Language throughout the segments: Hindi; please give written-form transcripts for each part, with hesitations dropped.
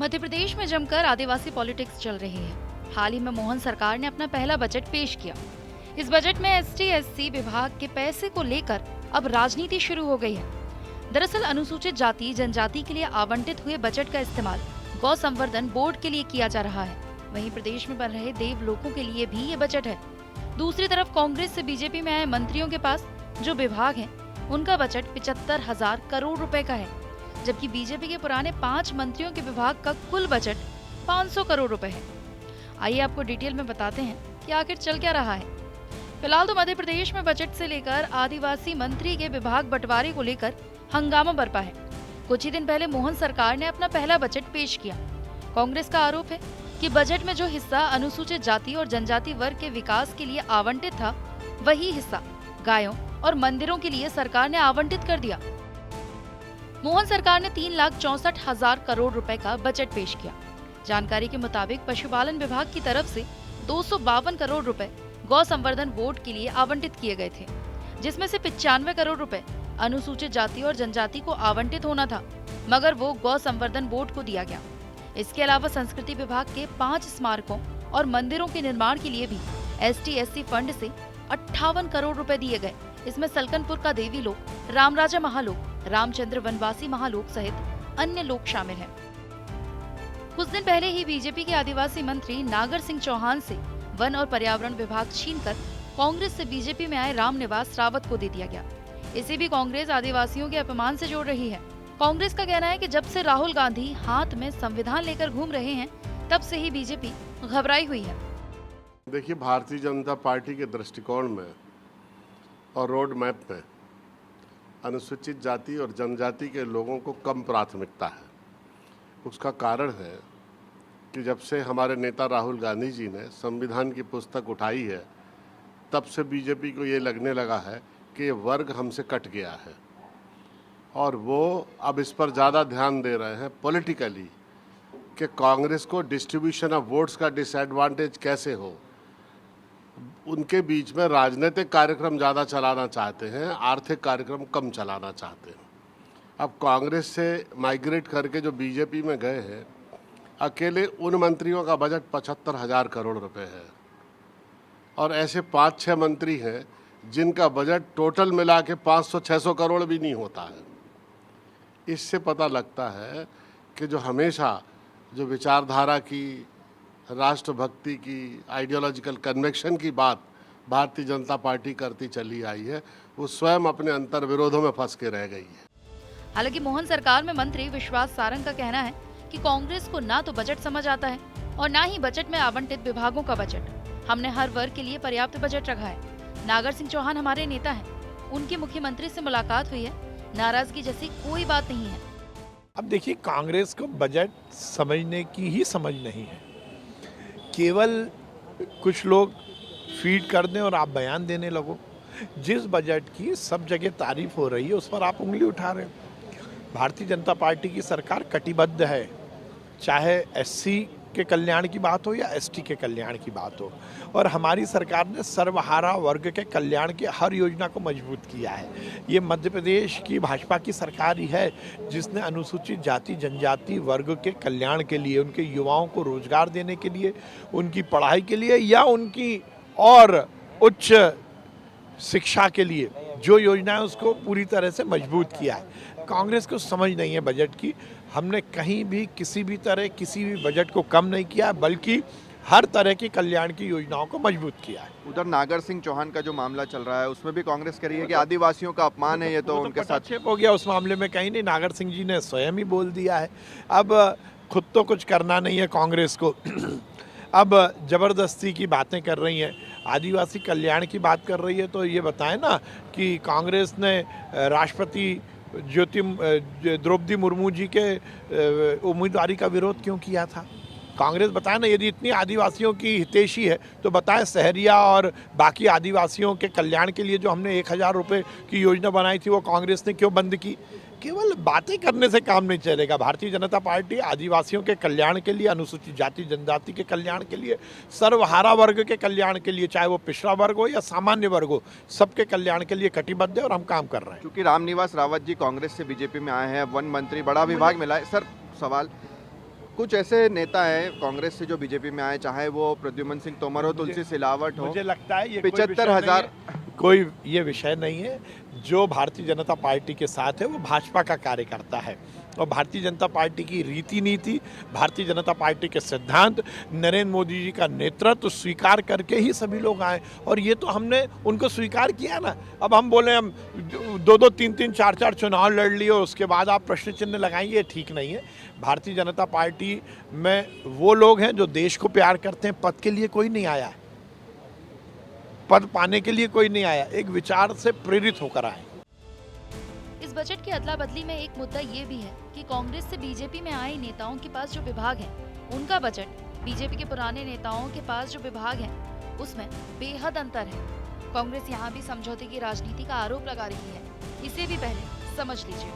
मध्य प्रदेश में जमकर आदिवासी पॉलिटिक्स चल रही है। हाल ही में मोहन सरकार ने अपना पहला बजट पेश किया। इस बजट में ST/SC विभाग के पैसे को लेकर अब राजनीति शुरू हो गई है। दरअसल अनुसूचित जाति जनजाति के लिए आवंटित हुए बजट का इस्तेमाल गौ संवर्धन बोर्ड के लिए किया जा रहा है। वहीं प्रदेश में बन रहे देवलोकों के लिए भी ये बजट है। दूसरी तरफ कांग्रेस से बीजेपी में आए मंत्रियों के पास जो विभाग हैं, उनका बजट 75,000 करोड़ रुपए का है, जबकि बीजेपी के पुराने 5 मंत्रियों के विभाग का कुल बजट 500 करोड़ रुपए है। आइए आपको डिटेल में बताते हैं कि आखिर चल क्या रहा है। फिलहाल तो मध्य प्रदेश में बजट से लेकर आदिवासी मंत्री के विभाग बंटवारे को लेकर हंगामा बरपा है। कुछ ही दिन पहले मोहन सरकार ने अपना पहला बजट पेश किया। कांग्रेस का आरोप है कि बजट में जो हिस्सा अनुसूचित जाति और जनजाति वर्ग के विकास के लिए आवंटित था, वही हिस्सा गायों और मंदिरों के लिए सरकार ने आवंटित कर दिया। मोहन सरकार ने 3,64,000 करोड़ रुपए का बजट पेश किया। जानकारी के मुताबिक पशुपालन विभाग की तरफ से 252 करोड़ रुपए गौ संवर्धन बोर्ड के लिए आवंटित किए गए थे, जिसमें से 95 करोड़ रुपए अनुसूचित जाति और जनजाति को आवंटित होना था, मगर वो गौ संवर्धन बोर्ड को दिया गया। इसके अलावा संस्कृति विभाग के 5 स्मारकों और मंदिरों के निर्माण के लिए भी ST/SC फंड से 58 करोड़ रुपए दिए गए। इसमें सलकनपुर का देवी लोक, रामराजा महालोक, रामचंद्र वनवासी महालोक सहित अन्य लोक शामिल हैं। कुछ दिन पहले ही बीजेपी के आदिवासी मंत्री नागर सिंह चौहान से वन और पर्यावरण विभाग छीनकर कांग्रेस से बीजेपी में आए रामनिवास रावत को दे दिया गया। इसे भी कांग्रेस आदिवासियों के अपमान से जोड़ रही है। कांग्रेस का कहना है कि जब से राहुल गांधी हाथ में संविधान लेकर घूम रहे हैं, तब से ही बीजेपी घबराई हुई है। देखिए, भारतीय जनता पार्टी के दृष्टिकोण में और रोड मैप में अनुसूचित जाति और जनजाति के लोगों को कम प्राथमिकता है। उसका कारण है कि जब से हमारे नेता राहुल गांधी जी ने संविधान की पुस्तक उठाई है, तब से बीजेपी को ये लगने लगा है कि ये वर्ग हमसे कट गया है और वो अब इस पर ज़्यादा ध्यान दे रहे हैं पॉलिटिकली कि कांग्रेस को डिस्ट्रीब्यूशन ऑफ वोट्स का डिसएडवांटेज कैसे हो। उनके बीच में राजनीतिक कार्यक्रम ज़्यादा चलाना चाहते हैं, आर्थिक कार्यक्रम कम चलाना चाहते हैं। अब कांग्रेस से माइग्रेट करके जो बीजेपी में गए हैं, अकेले उन मंत्रियों का बजट 75,000 करोड़ रुपए है और ऐसे 5-6 मंत्री हैं जिनका बजट टोटल मिला के 500-600 करोड़ भी नहीं होता है। इससे पता लगता है कि जो हमेशा जो विचारधारा की, राष्ट्रभक्ति की, आइडियोलॉजिकल कन्वेक्शन की बात भारतीय जनता पार्टी करती चली आई है, वो स्वयं अपने अंतर विरोधों में फंस के रह गई है। हालांकि मोहन सरकार में मंत्री विश्वास सारंग का कहना है कि कांग्रेस को ना तो बजट समझ आता है और ना ही बजट में आवंटित विभागों का बजट। हमने हर वर्ग के लिए पर्याप्त बजट रखा है। नागर सिंह चौहान हमारे नेता हैं, उनकी मुख्यमंत्री से मुलाकात हुई है, नाराजगी जैसी कोई बात नहीं है। अब देखिए, कांग्रेस को बजट समझने की ही समझ नहीं है। केवल कुछ लोग फीड कर दें और आप बयान देने लगो। जिस बजट की सब जगह तारीफ हो रही है, उस पर आप उंगली उठा रहे हो। भारतीय जनता पार्टी की सरकार कटिबद्ध है, चाहे SC के कल्याण की बात हो या ST के कल्याण की बात हो, और हमारी सरकार ने सर्वहारा वर्ग के कल्याण की हर योजना को मजबूत किया है। ये मध्य प्रदेश की भाजपा की सरकार ही है जिसने अनुसूचित जाति जनजाति वर्ग के कल्याण के लिए, उनके युवाओं को रोजगार देने के लिए, उनकी पढ़ाई के लिए या उनकी और उच्च शिक्षा के लिए जो योजना है उसको पूरी तरह से मजबूत किया है। कांग्रेस को समझ नहीं है बजट की। हमने कहीं भी किसी भी तरह किसी भी बजट को कम नहीं किया, बल्कि हर तरह की कल्याण की योजनाओं को मजबूत किया है। उधर नागर सिंह चौहान का जो मामला चल रहा है, उसमें भी कांग्रेस कह रही है कि आदिवासियों का अपमान है, ये तो उनके साथ पटाक्षेप हो गया। उस मामले में कहीं नहीं, नागर सिंह जी ने स्वयं ही बोल दिया है। अब खुद तो कुछ करना नहीं है कांग्रेस को अब जबरदस्ती की बातें कर रही हैं, आदिवासी कल्याण की बात कर रही है। तो ये बताएं ना कि कांग्रेस ने राष्ट्रपति द्रौपदी मुर्मू जी के उम्मीदवारी का विरोध क्यों किया था? कांग्रेस बताए ना, यदि इतनी आदिवासियों की हितैषी है तो बताएं सहरिया और बाकी आदिवासियों के कल्याण के लिए जो हमने 1,000 रुपये की योजना बनाई थी, वो कांग्रेस ने क्यों बंद की? केवल बातें करने से काम नहीं चलेगा। भारतीय जनता पार्टी आदिवासियों के कल्याण के लिए, अनुसूचित जाति जनजाति के कल्याण के लिए, सर्वहारा वर्ग के कल्याण के लिए, चाहे वो पिछड़ा वर्ग हो या सामान्य वर्ग हो, सबके कल्याण के लिए कटिबद्ध है और हम काम कर रहे हैं। क्योंकि रामनिवास रावत जी कांग्रेस से बीजेपी में आए हैं, वन मंत्री, बड़ा विभाग मिला है। सर, सवाल कुछ ऐसे नेता हैं कांग्रेस से जो बीजेपी में आए, चाहे वो प्रद्युमन सिंह तोमर हो, तुलसी सिलावट हो, मुझे लगता है ये 75,000 कोई ये विषय नहीं है। जो भारतीय जनता पार्टी के साथ है वो भाजपा का कार्यकर्ता है, और भारतीय जनता पार्टी की रीति नीति, भारतीय जनता पार्टी के सिद्धांत, नरेंद्र मोदी जी का नेतृत्व स्वीकार करके ही सभी लोग आए, और ये तो हमने उनको स्वीकार किया ना। अब हम बोले हम 2-2, 3-3, 4-4 चुनाव लड़ लिए और उसके बाद आप प्रश्न चिन्ह लगाएंगे, ये ठीक नहीं है। भारतीय जनता पार्टी में वो लोग हैं जो देश को प्यार करते हैं। पद के लिए कोई नहीं आया है, पद पाने के लिए कोई नहीं आया, एक विचार से प्रेरित होकर आए। इस बजट की अदला बदली में एक मुद्दा ये भी है कि कांग्रेस से बीजेपी में आए नेताओं के पास जो विभाग हैं, उनका बजट बीजेपी के पुराने नेताओं के पास जो विभाग हैं, उसमें बेहद अंतर है। कांग्रेस यहाँ भी समझौते की राजनीति का आरोप लगा रही है, इसे भी पहले समझ लीजिए।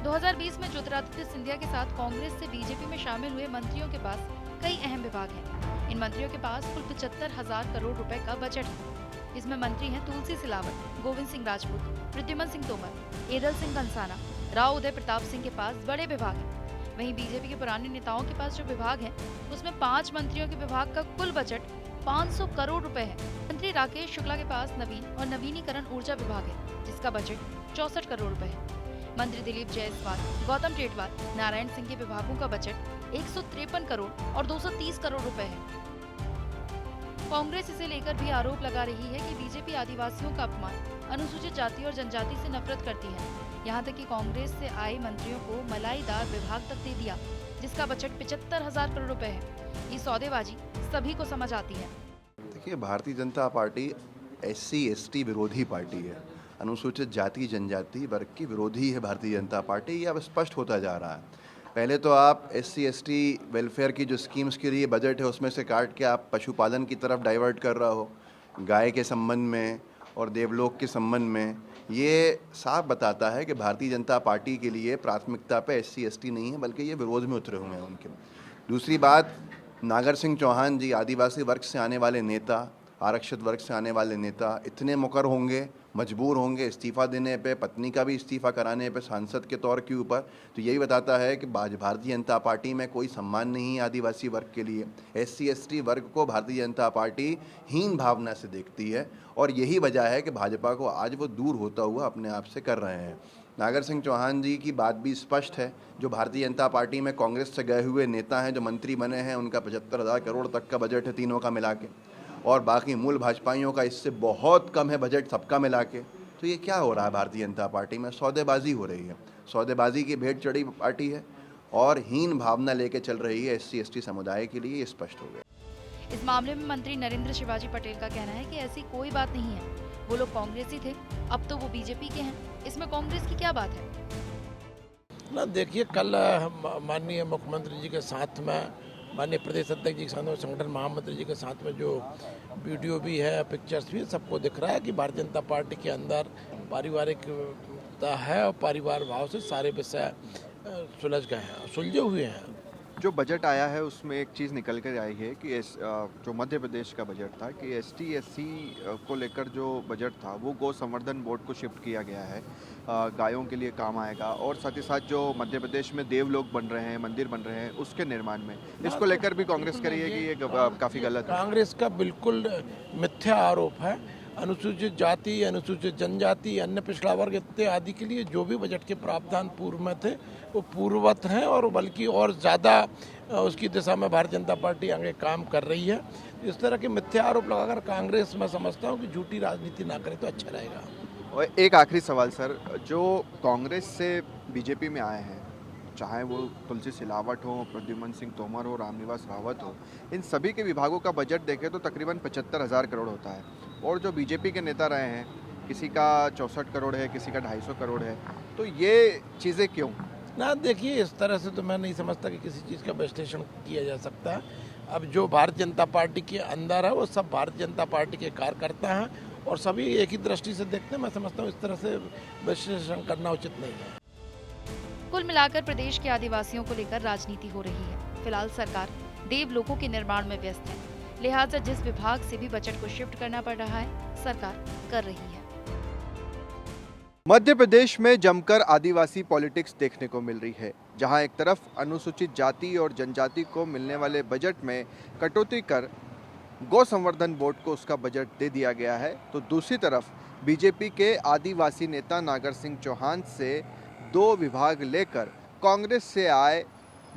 2020 में ज्योतिरादित्य सिंधिया के साथ कांग्रेस से बीजेपी में शामिल हुए मंत्रियों के पास कई अहम विभाग हैं। इन मंत्रियों के पास कुल 75,000 करोड़ रुपए का बजट है। इसमें मंत्री हैं तुलसी सिलावट, गोविंद सिंह राजपूत, प्रद्युमन सिंह तोमर, एदल सिंह कंसाना, राव उदय प्रताप सिंह के पास बड़े विभाग हैं। वहीं बीजेपी के पुराने नेताओं के पास जो विभाग हैं, उसमें 5 मंत्रियों के विभाग का कुल बजट 500 करोड़ रुपए है। मंत्री राकेश शुक्ला के पास नवीन और नवीनीकरण ऊर्जा विभाग है, जिसका बजट 64 करोड़ रुपए है। मंत्री दिलीप जायसवाल, गौतम टेटवाल, नारायण सिंह के विभागों का बजट 153 करोड़ और 230 करोड़ रुपए है। कांग्रेस इसे लेकर भी आरोप लगा रही है कि बीजेपी आदिवासियों का अपमान, अनुसूचित जाति और जनजाति से नफरत करती है। यहाँ तक कि कांग्रेस से आए मंत्रियों को मलाईदार विभाग तक दे दिया, जिसका बजट 75,000 करोड़ रुपए है। ये सौदेबाजी सभी को समझ आती है। देखिए, भारतीय जनता पार्टी SC/ST विरोधी पार्टी है, अनुसूचित जाति जनजाति वर्ग की विरोधी है भारतीय जनता पार्टी। ये अब स्पष्ट होता जा रहा है। पहले तो आप SC/ST वेलफेयर की जो स्कीम्स के लिए बजट है उसमें से काट के आप पशुपालन की तरफ डाइवर्ट कर रहा हो, गाय के संबंध में और देवलोक के संबंध में। ये साफ बताता है कि भारतीय जनता पार्टी के लिए प्राथमिकता पे SC/ST नहीं है, बल्कि ये विरोध में उतरे हुए हैं उनके। दूसरी बात, नागर सिंह चौहान जी आदिवासी वर्ग से आने वाले नेता, आरक्षित वर्ग से आने वाले नेता इतने मुकर होंगे, मजबूर होंगे इस्तीफ़ा देने पे, पत्नी का भी इस्तीफ़ा कराने पे सांसद के तौर के ऊपर। तो यही बताता है कि भारतीय जनता पार्टी में कोई सम्मान नहीं है आदिवासी वर्ग के लिए। SC/ST वर्ग को भारतीय जनता पार्टी हीन भावना से देखती है, और यही वजह है कि भाजपा को आज वो दूर होता हुआ अपने आप से कर रहे हैं। नागर सिंह चौहान जी की बात भी स्पष्ट है, जो भारतीय जनता पार्टी में कांग्रेस से गए हुए नेता हैं, जो मंत्री बने हैं, उनका 75,000 करोड़ तक का बजट है तीनों का मिला के, और बाकी मूल भाजपाइयों का इससे बहुत कम है बजट सबका मिला के। तो ये क्या हो रहा है भारतीय जनता पार्टी में? सौदेबाजी हो रही है, सौदेबाजी की भेंट चढ़ी पार्टी है, और हीन भावना लेके चल रही है SC/ST समुदाय के लिए, ये स्पष्ट हो गया। इस मामले में मंत्री नरेंद्र शिवाजी पटेल का कहना है कि ऐसी कोई बात नहीं है, वो लोग कांग्रेसी थे, अब तो वो बीजेपी के हैं, इसमें कांग्रेस की क्या बात है? ना देखिए, कल माननीय मुख्यमंत्री जी के साथ में, माननीय प्रदेश अध्यक्ष जी के साथ में, संगठन महामंत्री जी के साथ में जो वीडियो भी है, पिक्चर्स भी, सबको दिख रहा है कि भारतीय जनता पार्टी के अंदर पारिवारिकता है, और परिवार भाव से सारे विषय सुलझ गए हैं, सुलझे हुए हैं। जो बजट आया है उसमें एक चीज़ निकल कर आई है कि जो मध्य प्रदेश का बजट था कि ST/SC को लेकर जो बजट था वो गौ संवर्धन बोर्ड को शिफ्ट किया गया है, गायों के लिए काम आएगा, और साथ ही साथ जो मध्य प्रदेश में देवलोक बन रहे हैं, मंदिर बन रहे हैं, उसके निर्माण में इसको लेकर भी कांग्रेस कह रही है कि ये काफ़ी गलत है। कांग्रेस का बिल्कुल मिथ्या आरोप है। अनुसूचित जाति, अनुसूचित जनजाति, अन्य पिछड़ा वर्ग इत्यादि के लिए जो भी बजट के प्रावधान पूर्व में थे वो पूर्ववत हैं, और बल्कि और ज़्यादा उसकी दिशा में भारतीय जनता पार्टी आगे काम कर रही है। इस तरह के मिथ्या आरोप लगाकर कांग्रेस, मैं समझता हूँ कि झूठी राजनीति ना करे तो अच्छा रहेगा। और एक आखिरी सवाल सर, जो कांग्रेस से बीजेपी में आए हैं, चाहे वो तुलसी सिलावट हो, प्रद्युमन सिंह तोमर हो, रामनिवास रावत हो, इन सभी के विभागों का बजट देखें तो तकरीबन 75,000 करोड़ होता है, और जो बीजेपी के नेता रहे हैं, किसी का 64 करोड़ है, किसी का 250 करोड़ है, तो ये चीज़ें क्यों? ना देखिए, इस तरह से तो मैं नहीं समझता कि किसी चीज़ का विश्लेषण किया जा सकता है। अब जो भारतीय जनता पार्टी के अंदर है वो सब भारतीय जनता पार्टी के कार्यकर्ता हैं, और सभी एक ही दृष्टि से देखते हैं। मैं समझता हूँ इस तरह से विश्लेषण करना उचित नहीं है। कुल मिलाकर प्रदेश के आदिवासियों को लेकर राजनीति हो रही है। फिलहाल सरकार देवलोकों के निर्माण में व्यस्त है, लिहाजा जिस विभाग से भी बजट को शिफ्ट करना पड़ रहा है, सरकार कर रही है। मध्य प्रदेश में जमकर आदिवासी पॉलिटिक्स देखने को मिल रही है, जहां एक तरफ अनुसूचित जाति और जनजाति को मिलने वाले बजट में कटौती कर गौ संवर्धन बोर्ड को उसका बजट दे दिया गया है, तो दूसरी तरफ बीजेपी के आदिवासी नेता नागर सिंह चौहान से 2 विभाग लेकर कांग्रेस से आए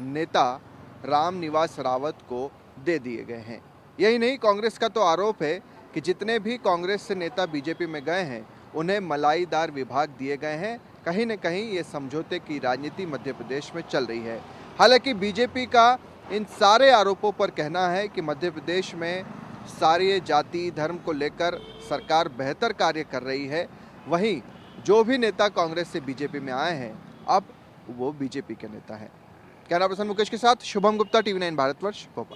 नेता रामनिवास रावत को दे दिए गए हैं। यही नहीं, कांग्रेस का तो आरोप है कि जितने भी कांग्रेस से नेता बीजेपी में गए हैं उन्हें मलाईदार विभाग दिए गए हैं। कहीं न कहीं ये समझौते की राजनीति मध्य प्रदेश में चल रही है। हालांकि बीजेपी का इन सारे आरोपों पर कहना है कि मध्य प्रदेश में सारे जाति धर्म को लेकर सरकार बेहतर कार्य कर रही है। वहीं जो भी नेता कांग्रेस से बीजेपी में आए हैं अब वो बीजेपी के नेता हैं। कैमरा पर्सन मुकेश के साथ शुभम गुप्ता, TV9 भारतवर्ष, भोपाल।